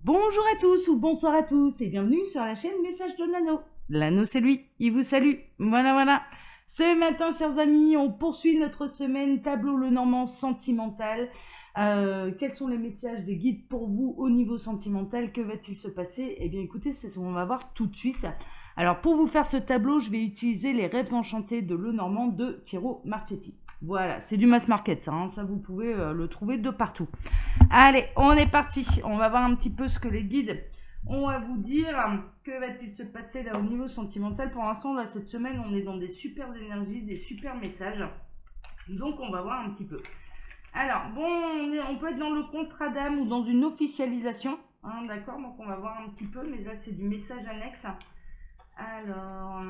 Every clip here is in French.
Bonjour à tous ou bonsoir à tous et bienvenue sur la chaîne Message de l'Anneau. L'Anneau c'est lui, il vous salue. Voilà. Ce matin, chers amis, on poursuit notre semaine Tableau Lenormand sentimental. Quels sont les messages des guides pour vous au niveau sentimental? Que va-t-il se passer? Eh bien écoutez, c'est ce qu'on va voir tout de suite. Alors pour vous faire ce tableau, je vais utiliser les rêves enchantés de Lenormand de Piero Marchetti. Voilà, c'est du mass market ça, hein, ça vous pouvez le trouver de partout. Allez, on est parti. On va voir un petit peu ce que les guides ont à vous dire. Que va-t-il se passer là au niveau sentimental? Pour l'instant, là, cette semaine, on est dans des super énergies, des super messages. Donc, on va voir un petit peu. Alors, bon, on peut être dans le contrat d'âme ou dans une officialisation. Hein, d'accord, donc on va voir un petit peu. Mais là, c'est du message annexe. Alors...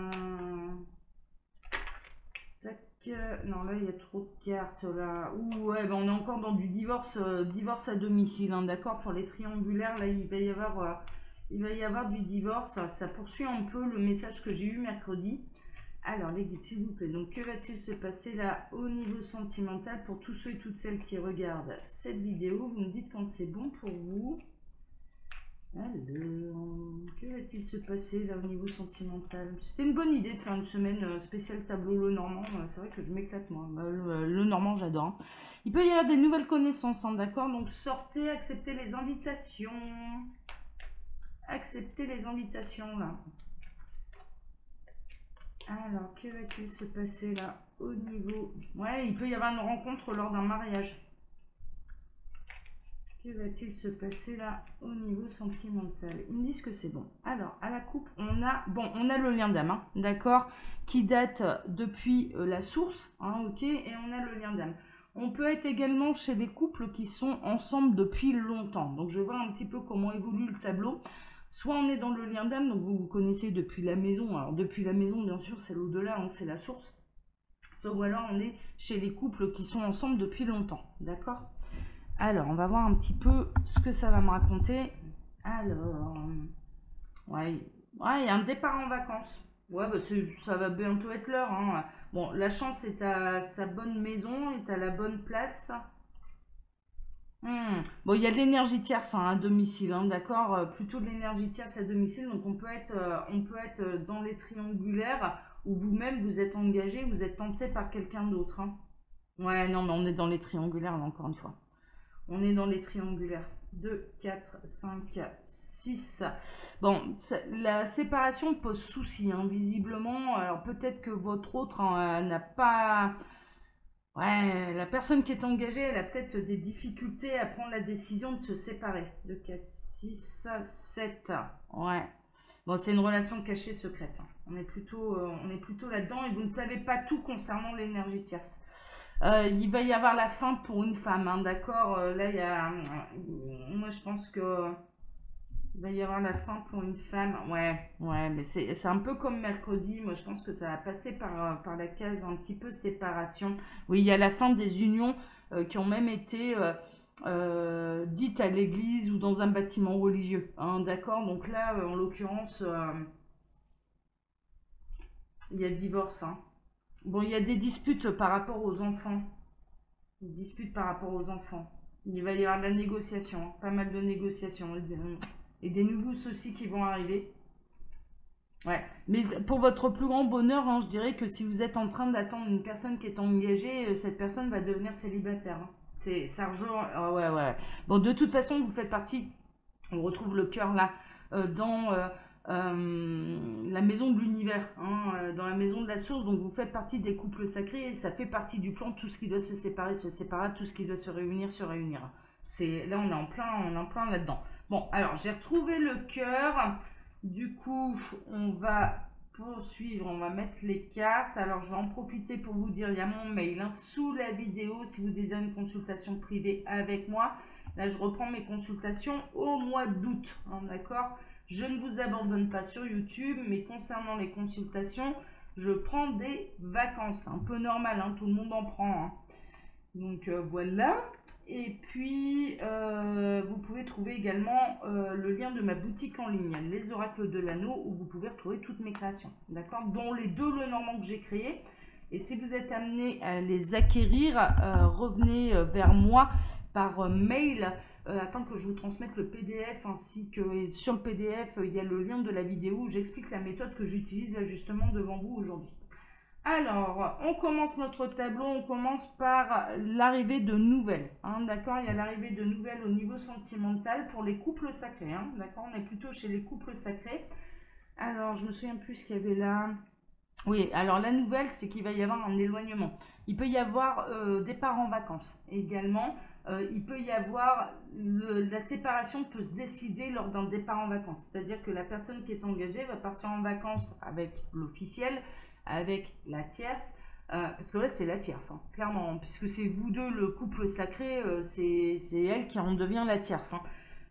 non, là, il y a trop de cartes, là. Ouh, ouais, ben, on est encore dans du divorce, divorce à domicile, hein, d'accord. Pour les triangulaires, là, il va y avoir du divorce. Ça poursuit un peu le message que j'ai eu mercredi. Alors, les guides, s'il vous plaît. Donc, que va-t-il se passer, là, au niveau sentimental pour tous ceux et toutes celles qui regardent cette vidéo? Vous me dites quand c'est bon pour vous. Alors, que va-t-il se passer là au niveau sentimental? C'était une bonne idée de faire une semaine spéciale tableau Lenormand. C'est vrai que je m'éclate moi. Lenormand, j'adore. Il peut y avoir des nouvelles connaissances, hein, d'accord? Donc sortez, acceptez les invitations. Acceptez les invitations là. Alors, que va-t-il se passer là au niveau... Ouais, il peut y avoir une rencontre lors d'un mariage. Que va-t-il se passer là au niveau sentimental? Ils me disent que c'est bon. Alors, à la coupe, on a le lien d'âme, hein, d'accord, qui date depuis la source, hein, ok, et on a le lien d'âme. On peut être également chez des couples qui sont ensemble depuis longtemps. Donc, je vais voir un petit peu comment évolue le tableau. Soit on est dans le lien d'âme, donc vous vous connaissez depuis la maison. Alors, depuis la maison, bien sûr, c'est l'au-delà, hein, c'est la source. Soit ou alors on est chez les couples qui sont ensemble depuis longtemps, d'accord? Alors, on va voir un petit peu ce que ça va me raconter. Alors, ouais, il y a un départ en vacances. Ouais, bah ça va bientôt être l'heure, hein. Bon, la chance est à sa bonne maison, est à la bonne place. Bon, il y a de l'énergie tierce, hein, à domicile, hein, d'accord? Plutôt de l'énergie tierce à domicile. Donc, on peut être dans les triangulaires où vous-même vous êtes engagé, vous êtes tenté par quelqu'un d'autre, hein. Ouais, non, mais on est dans les triangulaires, là, encore une fois. On est dans les triangulaires. 2, 4, 5, 6. Bon, la séparation pose souci, hein, visiblement. Alors peut-être que votre autre n'a pas... Ouais, la personne qui est engagée, elle a peut-être des difficultés à prendre la décision de se séparer. 2, 4, 6, 7. Ouais. Bon, c'est une relation cachée secrète, hein. On est plutôt là-dedans et vous ne savez pas tout concernant l'énergie tierce. Il va y avoir la fin pour une femme, hein, d'accord? Là, il y a... moi, je pense que... Il va y avoir la fin pour une femme. Ouais, mais c'est un peu comme mercredi. Moi, je pense que ça va passer par la case un petit peu séparation. Oui, il y a la fin des unions qui ont même été dites à l'église ou dans un bâtiment religieux, hein, d'accord? Donc là, en l'occurrence, il y a divorce, hein. Bon, il y a des disputes par rapport aux enfants. Des disputes par rapport aux enfants. Il va y avoir de la négociation, hein. Pas mal de négociations. Et des nouveaux soucis qui vont arriver. Ouais. Mais pour votre plus grand bonheur, hein, je dirais que si vous êtes en train d'attendre une personne qui est engagée, cette personne va devenir célibataire, hein. Ça rejoint. Ah ouais. Bon, de toute façon, vous faites partie. On retrouve le cœur là, dans la maison de l'univers, hein, dans la maison de la source. Donc vous faites partie des couples sacrés et ça fait partie du plan. Tout ce qui doit se séparer, tout ce qui doit se réunira. Là, on est en plein là-dedans. Bon, alors j'ai retrouvé le cœur. Du coup, on va poursuivre, on va mettre les cartes. Alors je vais en profiter pour vous dire, il y a mon mail, hein, sous la vidéo si vous désirez une consultation privée avec moi. Là, je reprends mes consultations au mois d'août, hein, d'accord? Je ne vous abandonne pas sur YouTube, mais concernant les consultations, je prends des vacances. Un peu normal, hein, tout le monde en prend, hein. Donc voilà. Et puis, vous pouvez trouver également le lien de ma boutique en ligne, Les Oracles de l'Anneau, où vous pouvez retrouver toutes mes créations, d'accord? Dont les 2 Lenormand que j'ai créés. Et si vous êtes amené à les acquérir, revenez vers moi par mail afin que je vous transmette le PDF ainsi que et sur le PDF, il y a le lien de la vidéo où j'explique la méthode que j'utilise là justement devant vous aujourd'hui. Alors, on commence notre tableau, on commence par l'arrivée de nouvelles. Hein, d'accord, il y a l'arrivée de nouvelles au niveau sentimental pour les couples sacrés. Hein, d'accord, on est plutôt chez les couples sacrés. Alors, je me souviens plus ce qu'il y avait là. Oui, alors la nouvelle, c'est qu'il va y avoir un éloignement. Il peut y avoir départ en vacances également. Il peut y avoir, la séparation peut se décider lors d'un départ en vacances. C'est-à-dire que la personne qui est engagée va partir en vacances avec l'officiel, avec la tierce. Parce que là, c'est la tierce, hein, clairement. Puisque c'est vous deux, le couple sacré, c'est elle qui en devient la tierce.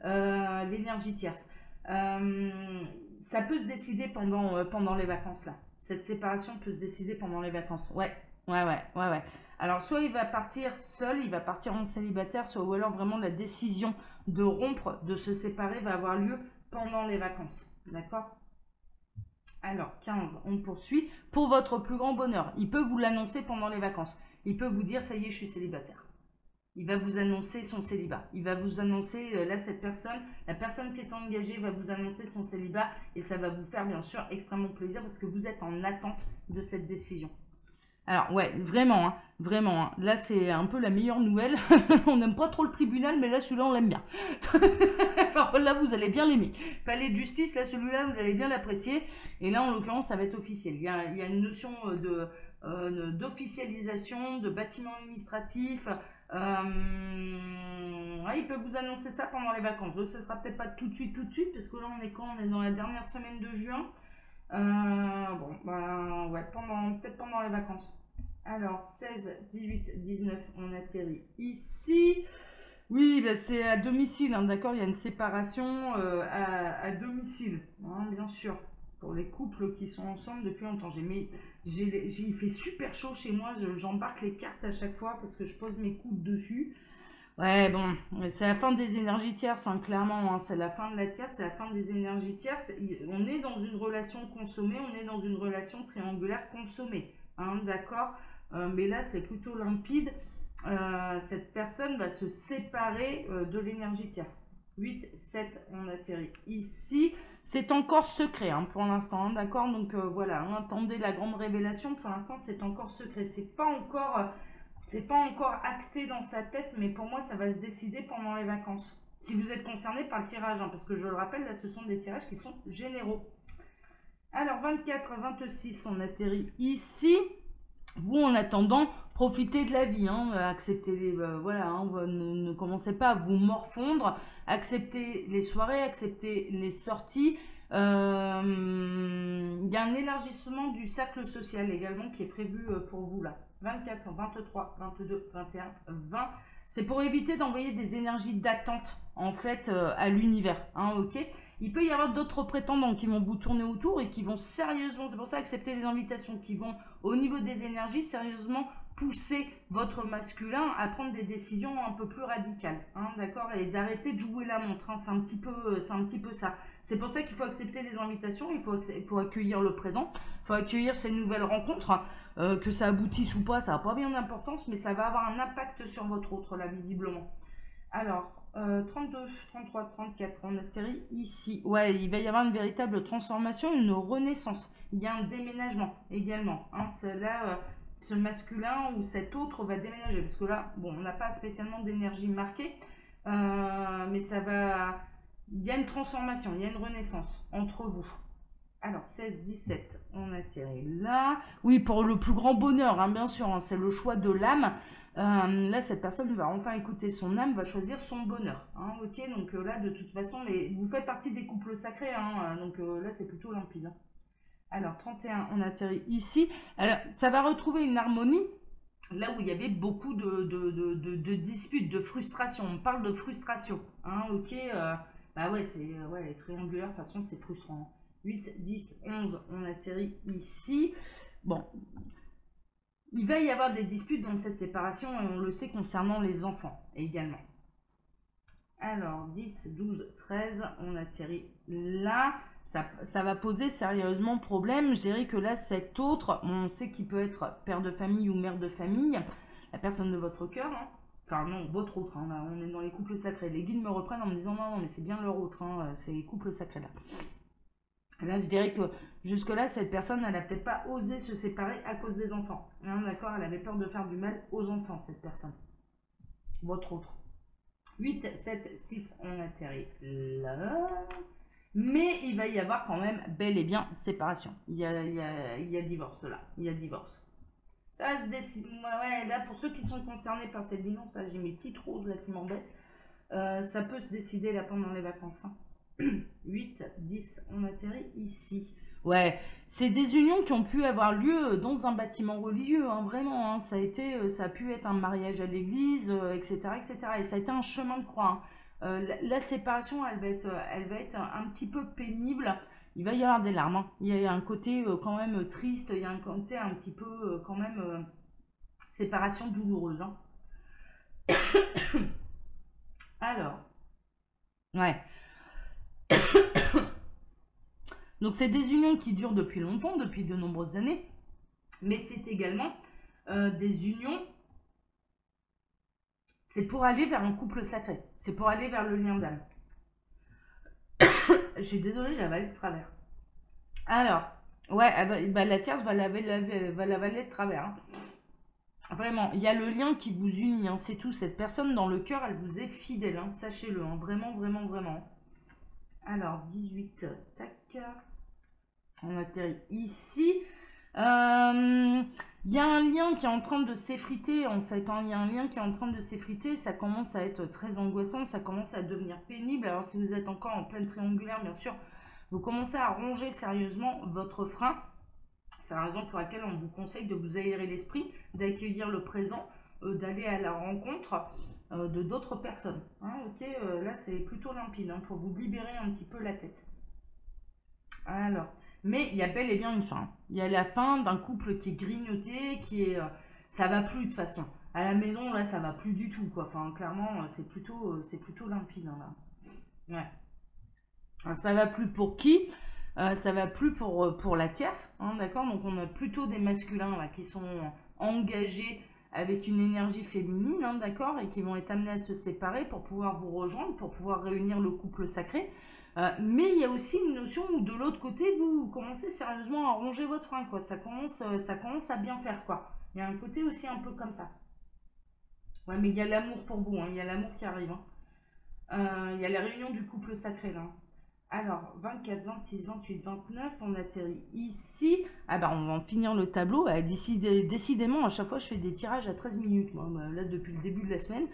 Hein. L'énergie tierce. Ça peut se décider pendant les vacances, là. Cette séparation peut se décider pendant les vacances. Ouais. Alors, soit il va partir seul, il va partir en célibataire, soit ou alors vraiment la décision de rompre, de se séparer va avoir lieu pendant les vacances. D'accord? Alors, 15, on poursuit. Pour votre plus grand bonheur, il peut vous l'annoncer pendant les vacances. Il peut vous dire, ça y est, je suis célibataire. Il va vous annoncer son célibat. Il va vous annoncer, là, cette personne, la personne qui est engagée va vous annoncer son célibat et ça va vous faire, bien sûr, extrêmement plaisir parce que vous êtes en attente de cette décision. Alors, ouais, vraiment, hein, vraiment. Hein. Là, c'est un peu la meilleure nouvelle. On n'aime pas trop le tribunal, mais là, celui-là, on l'aime bien. Enfin, là, vous allez bien l'aimer. Palais de justice, là, celui-là, vous allez bien l'apprécier. Et là, en l'occurrence, ça va être officiel. Il y a une notion d'officialisation, de bâtiment administratif. Ouais, il peut vous annoncer ça pendant les vacances. Donc, ce sera peut-être pas tout de suite, parce que là, on est quand? On est dans la dernière semaine de juin. Bon, bah, ouais, peut-être pendant les vacances. Alors, 16, 18, 19, on atterrit ici. Oui, bah, c'est à domicile, hein, d'accord? Il y a une séparation à domicile, hein, bien sûr. Pour les couples qui sont ensemble depuis longtemps. Il fait super chaud chez moi, j'embarque les cartes à chaque fois parce que je pose mes coudes dessus. Ouais, bon, c'est la fin des énergies tierces, hein, clairement. Hein, c'est la fin de la tierce, c'est la fin des énergies tierces. On est dans une relation consommée, on est dans une relation triangulaire consommée. Hein, d'accord. Mais là, c'est plutôt limpide. Cette personne va se séparer de l'énergie tierce. 8, 7, on atterrit ici. C'est encore secret hein, pour l'instant, hein, d'accord. Donc voilà, hein, attendez la grande révélation. Pour l'instant, c'est encore secret. C'est pas encore acté dans sa tête, mais pour moi, ça va se décider pendant les vacances. Si vous êtes concerné par le tirage, hein, parce que je le rappelle, là, ce sont des tirages qui sont généraux. Alors, 24, 26, on atterrit ici. Vous, en attendant, profitez de la vie, hein, acceptez les, voilà, hein, ne commencez pas à vous morfondre, acceptez les soirées, acceptez les sorties. Il y a un élargissement du cercle social également qui est prévu pour vous là. 24, 23, 22, 21, 20. C'est pour éviter d'envoyer des énergies d'attente en fait à l'univers. Hein, ok. Il peut y avoir d'autres prétendants qui vont vous tourner autour et qui vont sérieusement, c'est pour ça accepter les invitations, qui vont au niveau des énergies sérieusement pousser votre masculin à prendre des décisions un peu plus radicales, hein, d'accord, et d'arrêter de jouer la montre, hein, c'est un petit peu ça. C'est pour ça qu'il faut accepter les invitations, il faut accueillir le présent, il faut accueillir ces nouvelles rencontres, que ça aboutisse ou pas, ça n'a pas bien d'importance, mais ça va avoir un impact sur votre autre là, visiblement. Alors, 32, 33, 34, on atterrit ici. Ouais, il va y avoir une véritable transformation, une renaissance. Il y a un déménagement également. Hein, là, ce masculin ou cet autre va déménager. Parce que là, bon, on n'a pas spécialement d'énergie marquée. Mais ça va... Il y a une transformation, il y a une renaissance entre vous. Alors, 16, 17, on atterrit là. Oui, pour le plus grand bonheur, hein, bien sûr, hein, c'est le choix de l'âme. Là, cette personne va enfin écouter son âme, va choisir son bonheur. Hein, ok, donc là, de toute façon, mais vous faites partie des couples sacrés, hein, donc là, c'est plutôt limpide. Hein. Alors, 31, on atterrit ici. Alors, ça va retrouver une harmonie. Là où il y avait beaucoup de disputes, de frustration. On parle de frustration. Hein, ok, bah ouais, c'est ouais, triangulaire, de toute façon, c'est frustrant. 8, 10, 11, on atterrit ici. Bon, il va y avoir des disputes dans cette séparation et on le sait concernant les enfants également. Alors, 10, 12, 13, on atterrit là. Ça va poser sérieusement problème. Je dirais que là, cet autre, on sait qu'il peut être père de famille ou mère de famille, la personne de votre cœur. Hein. Enfin non, votre autre, hein, là, on est dans les couples sacrés. Les guides me reprennent en me disant non, non, mais c'est bien leur autre, hein, c'est les couples sacrés là. Là, je dirais que jusque-là, cette personne, elle n'a peut-être pas osé se séparer à cause des enfants. Hein, d'accord, elle avait peur de faire du mal aux enfants, cette personne. Votre autre. 8, 7, 6, on atterrit là. Mais il va y avoir quand même bel et bien séparation. Il y a divorce là. Il y a divorce. Ça se décide. Ouais, là, pour ceux qui sont concernés par cette divorce, là, j'ai mes petites roses là qui m'embêtent. Ça peut se décider là pendant les vacances. Hein. 8, 10, on atterrit ici. Ouais, c'est des unions qui ont pu avoir lieu dans un bâtiment religieux, hein, vraiment. Hein, ça a pu être un mariage à l'église, etc., etc. Et ça a été un chemin de croix. Hein. La séparation, elle va être un petit peu pénible. Il va y avoir des larmes. Hein. Il y a un côté quand même triste. Il y a un côté un petit peu quand même séparation douloureuse. Hein. Alors, ouais. Donc c'est des unions qui durent depuis longtemps, depuis de nombreuses années, mais c'est également des unions, c'est pour aller vers un couple sacré, c'est pour aller vers le lien d'âme. Je suis désolée, j'avale de travers. Alors, ouais, bah, la tierce va l'avaler de travers. Hein. Vraiment, il y a le lien qui vous unit, hein, c'est tout. Cette personne dans le cœur, elle vous est fidèle, hein, sachez-le, hein, vraiment, vraiment, vraiment. Alors, 18, tac. On atterrit ici. Il y a un lien qui est en train de s'effriter en fait. Hein. Il y a un lien qui est en train de s'effriter. Ça commence à être très angoissant. Ça commence à devenir pénible. Alors si vous êtes encore en pleine triangulaire, bien sûr, vous commencez à ronger sérieusement votre frein. C'est la raison pour laquelle on vous conseille de vous aérer l'esprit, d'accueillir le présent, d'aller à la rencontre de d'autres personnes. Hein, ok, là c'est plutôt limpide hein, pour vous libérer un petit peu la tête. Alors, mais il y a bel et bien une fin. Il y a la fin d'un couple qui est grignoté, qui est... ça va plus de toute façon. À la maison, là, ça va plus du tout, quoi. Enfin, clairement, c'est plutôt limpide, hein, là. Ouais. Alors, ça va plus pour qui ça va plus pour la tierce, hein, d'accord. Donc, on a plutôt des masculins, là, qui sont engagés avec une énergie féminine, hein, d'accord, et qui vont être amenés à se séparer pour pouvoir vous rejoindre, pour pouvoir réunir le couple sacré. Mais il y a aussi une notion où de l'autre côté, vous commencez sérieusement à ronger votre frein, quoi. Ça commence à bien faire, quoi. Il y a un côté aussi un peu comme ça. Ouais, mais il y a l'amour pour vous, hein. Il y a l'amour qui arrive. Hein. Il y a la réunion du couple sacré, là. Alors, 24, 26, 28, 29, on atterrit ici. Ah bah, on va en finir le tableau. Décidément, à chaque fois, je fais des tirages à 13 minutes, moi, là, depuis le début de la semaine.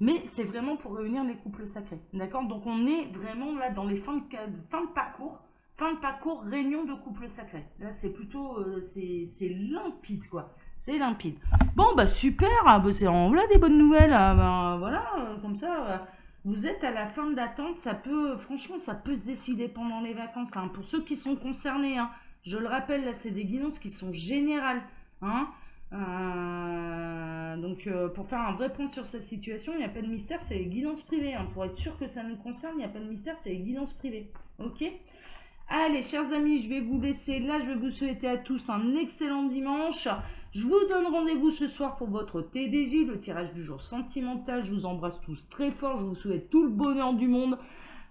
Mais c'est vraiment pour réunir les couples sacrés. D'accord. Donc, on est vraiment là dans les fins de parcours. Fin de parcours, réunion de couples sacrés. Là, c'est plutôt... c'est limpide, quoi. C'est limpide. Bon, bah, super. Bah, c'est voilà des bonnes nouvelles. Bah, voilà, comme ça... vous êtes à la fin de l'attente, franchement, ça peut se décider pendant les vacances. Là, hein. Pour ceux qui sont concernés, hein, je le rappelle, là, c'est des guidances qui sont générales. Hein. Donc, pour faire un vrai point sur cette situation, il n'y a pas de mystère, c'est les guidances privées. Hein. Pour être sûr que ça nous concerne, il n'y a pas de mystère, c'est les guidances privées. Ok ? Allez, chers amis, je vais vous laisser là. Je vais vous souhaiter à tous un excellent dimanche. Je vous donne rendez-vous ce soir pour votre TDJ, le tirage du jour sentimental. Je vous embrasse tous très fort. Je vous souhaite tout le bonheur du monde.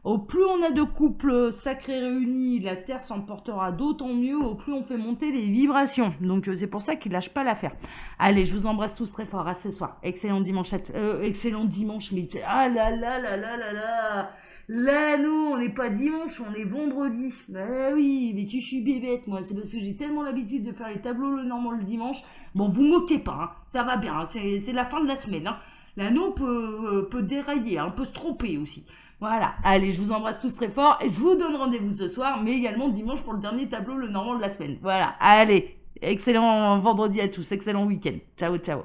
Au plus on a de couples sacrés réunis, la Terre s'emportera d'autant mieux. Au plus on fait monter les vibrations. Donc c'est pour ça qu'ils ne lâchent pas l'affaire. Allez, je vous embrasse tous très fort. À ce soir. Excellent dimanche. Excellent dimanche. Mais ah là là là là là là. Là, nous, on n'est pas dimanche, on est vendredi. Bah oui, mais je suis bébête, moi. C'est parce que j'ai tellement l'habitude de faire les tableaux le normal le dimanche. Bon, vous moquez pas, hein. Ça va bien, hein. C'est la fin de la semaine. Hein. Là, nous, on peut dérailler, hein. On peut se tromper aussi. Voilà, allez, je vous embrasse tous très fort et je vous donne rendez-vous ce soir, mais également dimanche pour le dernier tableau le normal de la semaine. Voilà, allez, excellent vendredi à tous, excellent week-end. Ciao, ciao.